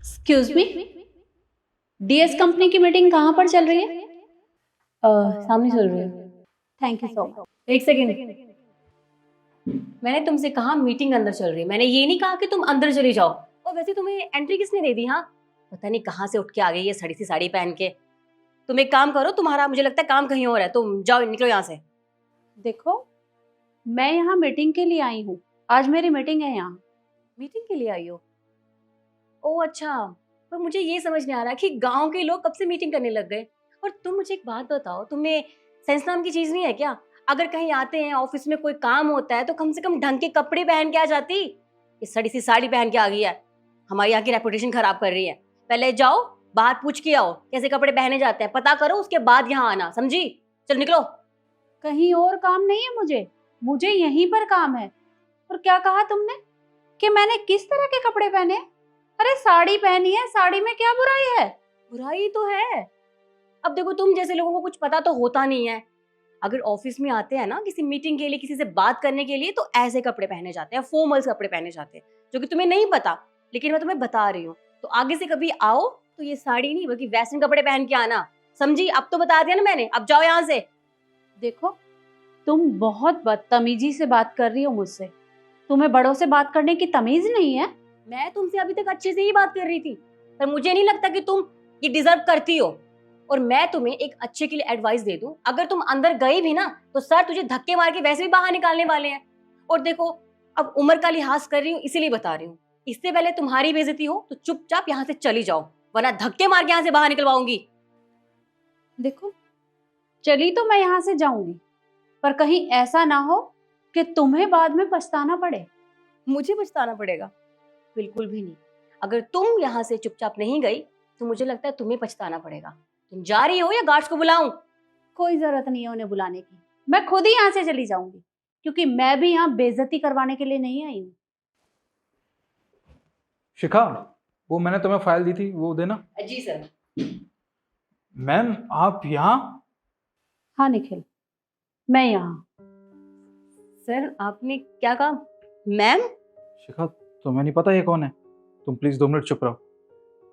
Excuse me, DS company की meeting कहाँ पर चल रही है? सामने चल रही है। Thank you so much. एक सेकंड, मैंने तुमसे कहा मीटिंग अंदर चल रही है, मैंने ये नहीं कहा कि तुम अंदर चली जाओ। और वैसे तुम्हें एंट्री किसने दे दी? हाँ, पता नहीं कहाँ से उठ के आ गई है सड़ी सी साड़ी पहन के। तुम एक काम करो, तुम्हारा मुझे लगता है काम कहीं और है, तुम जाओ, निकलो यहाँ से। देखो, मैं यहाँ मीटिंग के लिए आई हूँ। आज मेरी मीटिंग है यहाँ। मीटिंग के लिए आई हो? ओ अच्छा, पर मुझे ये समझ नहीं आ रहा कि गांव के लोग कब से मीटिंग करने लग गए। और तुम मुझे एक बात बताओ, तुम्हें सेंस नाम की चीज नहीं है क्या? अगर कहीं आते हैं, ऑफिस में कोई काम होता है, तो कम से कम ढंग के कपड़े पहन के आ जाती। इस सड़ी सी साड़ी पहन के आ गई है, हमारी यहाँ की रेपुटेशन खराब कर रही है। पहले जाओ, बात पूछ के आओ कैसे कपड़े पहने जाते हैं, पता करो, उसके बाद यहाँ आना, समझी? चल निकलो। कहीं और काम नहीं है मुझे यहीं पर काम है। और क्या कहा तुमने कि मैंने किस तरह के कपड़े पहने? अरे साड़ी पहनी है, साड़ी में क्या बुराई है? बुराई तो है। अब देखो, तुम जैसे लोगों को कुछ पता तो होता नहीं है। अगर ऑफिस में आते हैं ना किसी मीटिंग के लिए, किसी से बात करने के लिए, तो ऐसे कपड़े पहने जाते हैं, फॉर्मल्स कपड़े पहने जाते हैं, जो कि तुम्हें नहीं पता, लेकिन मैं तुम्हें बता रही हूँ। तो आगे से कभी आओ तो ये साड़ी नहीं बल्कि वेस्टर्न कपड़े पहन के आना, समझी? अब तो बता दिया ना मैंने, अब जाओ यहाँ से। देखो, तुम बहुत बदतमीजी से बात कर रही हो मुझसे। तुम्हें बड़ों से बात करने की तमीज नहीं है? मैं तुमसे अभी तक अच्छे से ही बात कर रही थी, पर मुझे नहीं लगता कि तुम ये डिजर्व करती हो। और मैं तुम्हें एक अच्छे के लिए एडवाइस दे दूं, अगर तुम अंदर गई भी ना तो सर तुझे धक्के मार के वैसे भी बाहर निकालने वाले हैं। और देखो, अब उम्र का लिहाज कर रही हूँ इसीलिए बता रही हूँ, इससे पहले तुम्हारी बेइज्जती हो तो चुपचाप यहाँ से चली जाओ, वरना धक्के मार के यहाँ से बाहर निकलवाऊंगी। देखो, चली तो मैं यहाँ से जाऊंगी, पर कहीं ऐसा ना हो कि तुम्हें बाद में पछताना पड़े। मुझे पछताना पड़ेगा? बिल्कुल भी नहीं। अगर तुम यहाँ से चुपचाप नहीं गई तो मुझे लगता है तुम्हें पछताना पड़ेगा। तुम जा रही हो या गार्ड्स को बुलाऊं? कोई जरूरत नहीं है उन्हें बुलाने की, मैं खुद ही यहाँ से चली जाऊंगी, क्योंकि मैं भी यहाँ बेइज्जती करवाने के लिए नहीं आई हूँ। शिखा, वो मैंने तुम्हें फाइल दी थी, वो देना। जी सर। मैम, आप यहाँ? हाँ निखिल, मैं यहाँ। सर आपने क्या कहा? मैम? शिखा, तुम्हें नहीं पता ये कौन है? तुम प्लीज 2 मिनट चुप रहो।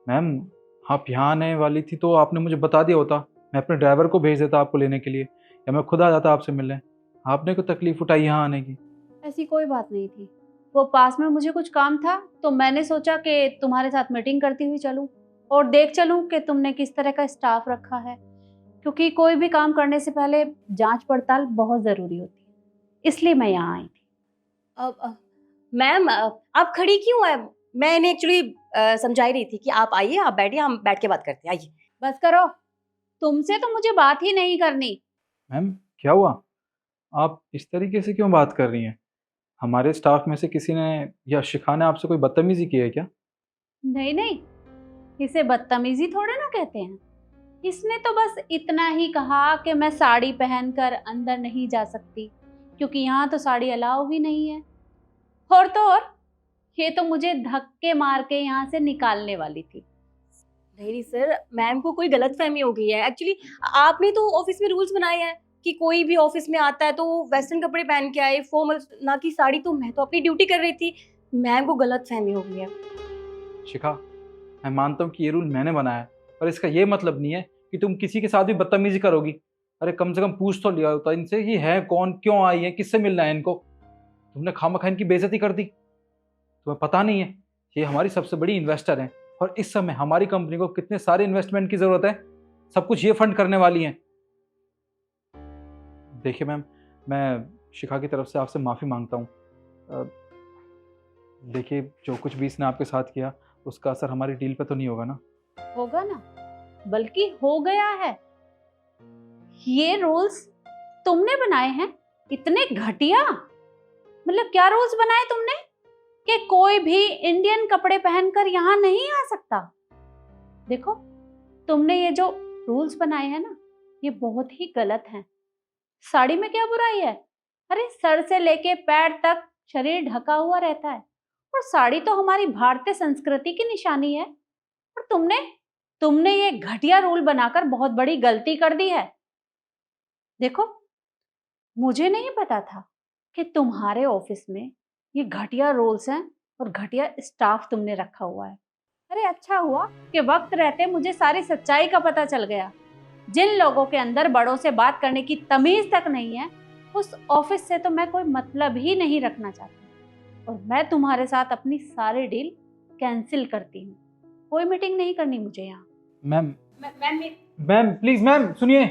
मैम, आप यहाँ आने वाली थी तो आपने मुझे बता दिया होता, मैं अपने ड्राइवर को भेज देता आपको लेने के लिए, या मैं खुद आ जाता आपसे मिलने। आपने कोई तकलीफ उठाई यहाँ आने की? ऐसी कोई बात नहीं थी, वो पास में मुझे कुछ काम था तो मैंने सोचा कि तुम्हारे साथ मीटिंग करती हुई चलूं और देख चलूं कि तुमने किस तरह का स्टाफ रखा है, क्योंकि कोई भी काम करने से पहले जांच पड़ताल बहुत ज़रूरी होती है, इसलिए मैं यहाँ आई थी। मैम, आप खड़ी क्यों है? मैंने एक्चुअली समझा ही रही थी कि आप आइए, आप बैठिए, हम बैठ के बात करते हैं, आइए। बस करो, तुमसे तो मुझे बात ही नहीं करनी। मैम, क्या हुआ? आप इस तरीके से क्यों बात कर रही हैं? हमारे स्टाफ में से किसी ने या शिखा ने आपसे कोई बदतमीजी की है क्या? नहीं नहीं, इसे बदतमीजी थोड़े ना कहते हैं। इसने तो बस इतना ही कहा कि मैं साड़ी पहनकर अंदर नहीं जा सकती, क्योंकि यहाँ तो साड़ी अलाउ ही नहीं है। और तो और, ये तो मुझे धक्के मार के यहाँ से निकालने वाली थी। नहीं सर, मैम को कोई गलतफहमी हो गई है। एक्चुअली आपने तो ऑफिस में रूल्स बनाए हैं कि कोई भी ऑफिस में आता है तो वेस्टर्न कपड़े पहन के आए, फॉर्मल ना कि साड़ी। तो मैं तो अपनी ड्यूटी कर रही थी, मैम को गलतफहमी हो गई है। शिखा, मैं मानता हूँ कि ये रूल मैंने बनाया है, पर इसका ये मतलब नहीं है कि तुम किसी के साथ भी बदतमीजी करोगी। अरे कम से कम पूछ तो लिया होता इनसे, ये है कौन, क्यों आई है, किससे मिलना है इनको। तुमने खामखा इनकी बेइज्जती कर दी। तुम्हें पता नहीं है, ये हमारी सबसे बड़ी इन्वेस्टर हैं, और इस समय हमारी कंपनी को कितने सारे इन्वेस्टमेंट की जरूरत है, सब कुछ ये फंड करने वाली हैं। देखिए मैम, मैं शिखा की तरफ से आपसे माफ़ी मांगता हूँ। देखिए, जो कुछ भी इसने आपके साथ किया उसका असर हमारी डील पे तो नहीं होगा ना? होगा ना, बल्कि हो गया है। ये रूल्स तुमने बनाए हैं, इतने घटिया। मतलब क्या रूल्स बनाए तुमने कि कोई भी इंडियन कपड़े पहनकर यहाँ नहीं आ सकता? देखो, तुमने ये जो रूल्स बनाए हैं ना, ये बहुत ही गलत हैं। साड़ी में क्या बुराई है? अरे सर से लेके पैर तक शरीर ढका हुआ रहता है, और साड़ी तो हमारी भारतीय संस्कृति की निशानी है। और तुमने तुमने ये घटिया रूल बनाकर बहुत बड़ी गलती कर दी है। देखो, मुझे नहीं पता था कि तुम्हारे ऑफिस में ये घटिया रूल्स हैं और घटिया स्टाफ तुमने रखा हुआ है। अरे अच्छा हुआ कि वक्त रहते मुझे सारी सच्चाई का पता चल गया। जिन लोगों के अंदर बड़ों से बात करने की तमीज तक नहीं है, उस ऑफिस से तो मैं कोई मतलब ही नहीं रखना चाहती। और मैं तुम्हारे साथ अपनी सारी डील कैंसिल करती हूँ। कोई मीटिंग नहीं करनी मुझे यहाँ। Ma'am ma'am ma'am please ma'am सुनिए।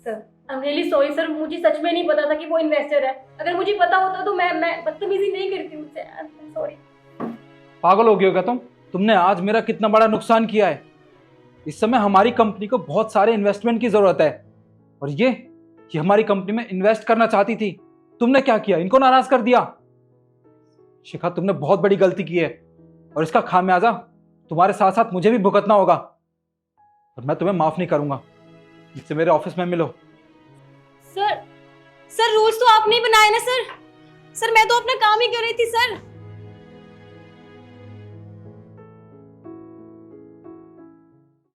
Sir, I am really sorry sir, मुझे सच में नहीं पता था कि वो इन्वेस्टर है। अगर मुझे पता होता तो मैं बदतमीजी नहीं करती मुझसे। I am sorry. पागल हो गए हो क्या तुम? तुमने आज मेरा कितना बड़ा नुकसान किया है। इस समय हमारी कंपनी को बहुत सारे इन्वेस्टमेंट की जरूरत है, और ये हमारी कंपनी में इन्वेस्ट करना चाहती थी। तुमने क्या किया? इनको नाराज कर दिया। शिखा, तुमने बहुत बड़ी गलती की है, और इसका खामियाजा तुम्हारे साथ साथ मुझे भी भुगतना होगा, और मैं तुम्हें माफ नहीं करूंगा। मुझसे मेरे ऑफिस में मिलो। सर रूल्स तो आपने ही बनाए ना सर। सर मैं तो अपना काम ही कर रही थी सर।